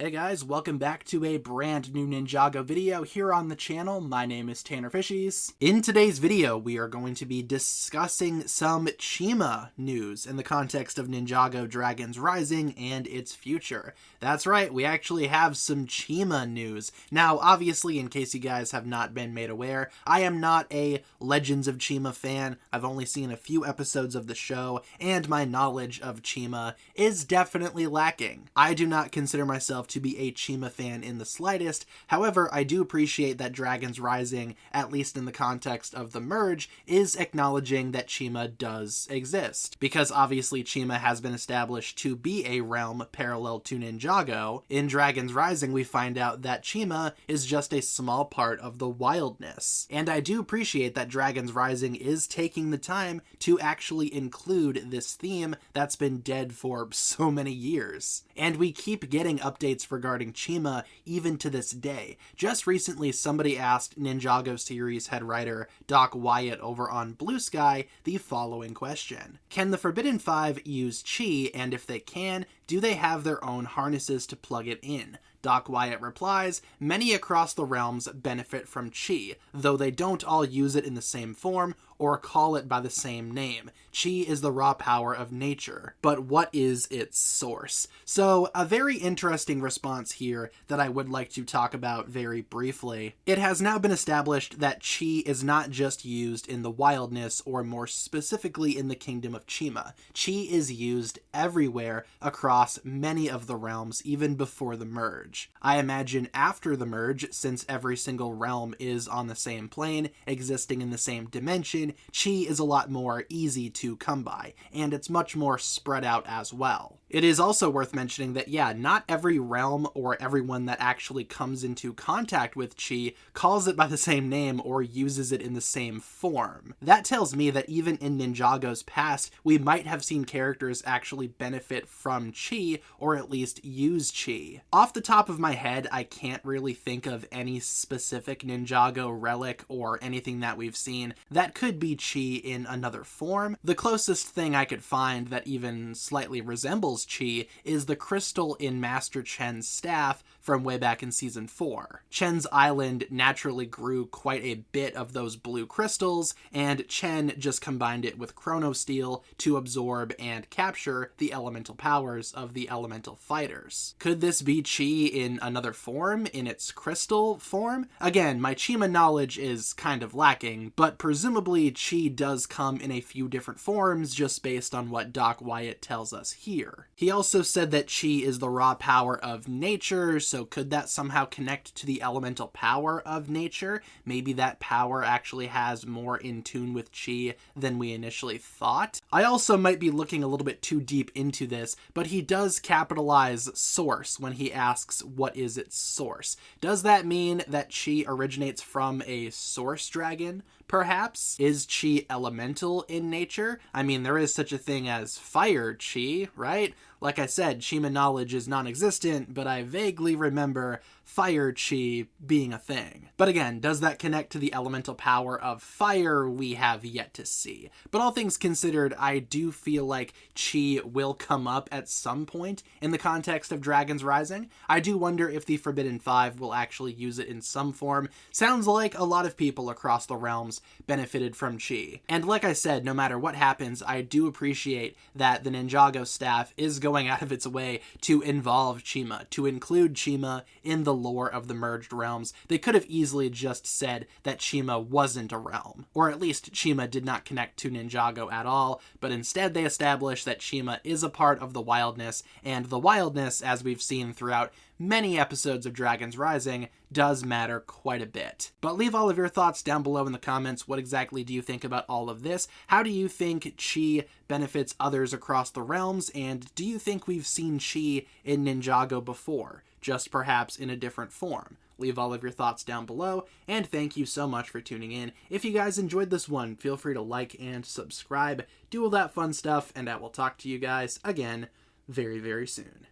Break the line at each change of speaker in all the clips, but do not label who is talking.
Hey guys, welcome back to a brand new Ninjago video here on the channel. My name is TannerFishies. In today's video, we are going to be discussing some Chima news in the context of Ninjago Dragons Rising and its future. That's right, we actually have some Chima news. Now, obviously, in case you guys have not been made aware, I am not a Legends of Chima fan. I've only seen a few episodes of the show, and my knowledge of Chima is definitely lacking. I do not consider myself to be a Chima fan in the slightest. However, I do appreciate that Dragons Rising, at least in the context of the merge, is acknowledging that Chima does exist. Because obviously Chima has been established to be a realm parallel to Ninjago. In Dragons Rising, we find out that Chima is just a small part of the wildness. And I do appreciate that Dragons Rising is taking the time to actually include this theme that's been dead for so many years. And we keep getting updates regarding Chima even to this day. Just recently, somebody asked Ninjago series head writer Doc Wyatt over on Blue Sky the following question. Can the Forbidden Five use Chi, and if they can, do they have their own harnesses to plug it in? Doc Wyatt replies, many across the realms benefit from Chi, though they don't all use it in the same form or call it by the same name. Chi is the raw power of nature, but what is its source? So, a very interesting response here that I would like to talk about very briefly. It has now been established that Chi is not just used in the wildness, or more specifically in the kingdom of Chima. Chi is used everywhere across many of the realms, even before the merge. I imagine after the merge, since every single realm is on the same plane, existing in the same dimension, Chi is a lot more easy to come by, and it's much more spread out as well. It is also worth mentioning that, yeah, not every realm or everyone that actually comes into contact with Chi calls it by the same name or uses it in the same form. That tells me that even in Ninjago's past, we might have seen characters actually benefit from Chi, or at least use Chi. Off the top of my head, I can't really think of any specific Ninjago relic or anything that we've seen that could be Chi in another form. The closest thing I could find that even slightly resembles Chi is the crystal in Master Chen's staff from way back in Season 4. Chen's island naturally grew quite a bit of those blue crystals, and Chen just combined it with Chrono Steel to absorb and capture the elemental powers of the elemental fighters. Could this be Chi in another form, in its crystal form? Again, my Chima knowledge is kind of lacking, but presumably Chi does come in a few different forms just based on what Doc Wyatt tells us here. He also said that Chi is the raw power of nature, so could that somehow connect to the elemental power of nature? Maybe that power actually has more in tune with Chi than we initially thought. I also might be looking a little bit too deep into this, but he does capitalize source when he asks what is its source. Does that mean that Chi originates from a source dragon? Perhaps? Is Chi elemental in nature? I mean, there is such a thing as fire Chi, right? Like I said, Chima knowledge is non-existent, but I vaguely remember fire Chi being a thing. But again, does that connect to the elemental power of fire? We have yet to see. But all things considered, I do feel like Chi will come up at some point in the context of Dragons Rising. I do wonder if the Forbidden Five will actually use it in some form. Sounds like a lot of people across the realms benefited from Chi. And like I said, no matter what happens, I do appreciate that the Ninjago staff is going out of its way to involve Chima, to include Chima in the lore of the merged realms. They could have easily just said that Chima wasn't a realm, or at least Chima did not connect to Ninjago at all, but instead they established that Chima is a part of the wildness, and the wildness, as we've seen throughout many episodes of Dragons Rising, does matter quite a bit. But leave all of your thoughts down below in the comments. What exactly do you think about all of this? How do you think Chi benefits others across the realms? And do you think we've seen Chi in Ninjago before, just perhaps in a different form? Leave all of your thoughts down below, and thank you so much for tuning in. If you guys enjoyed this one, feel free to like and subscribe, do all that fun stuff, and I will talk to you guys again very, very soon.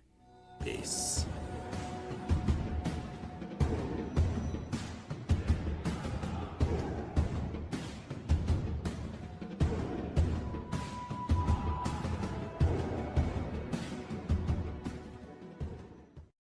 Peace.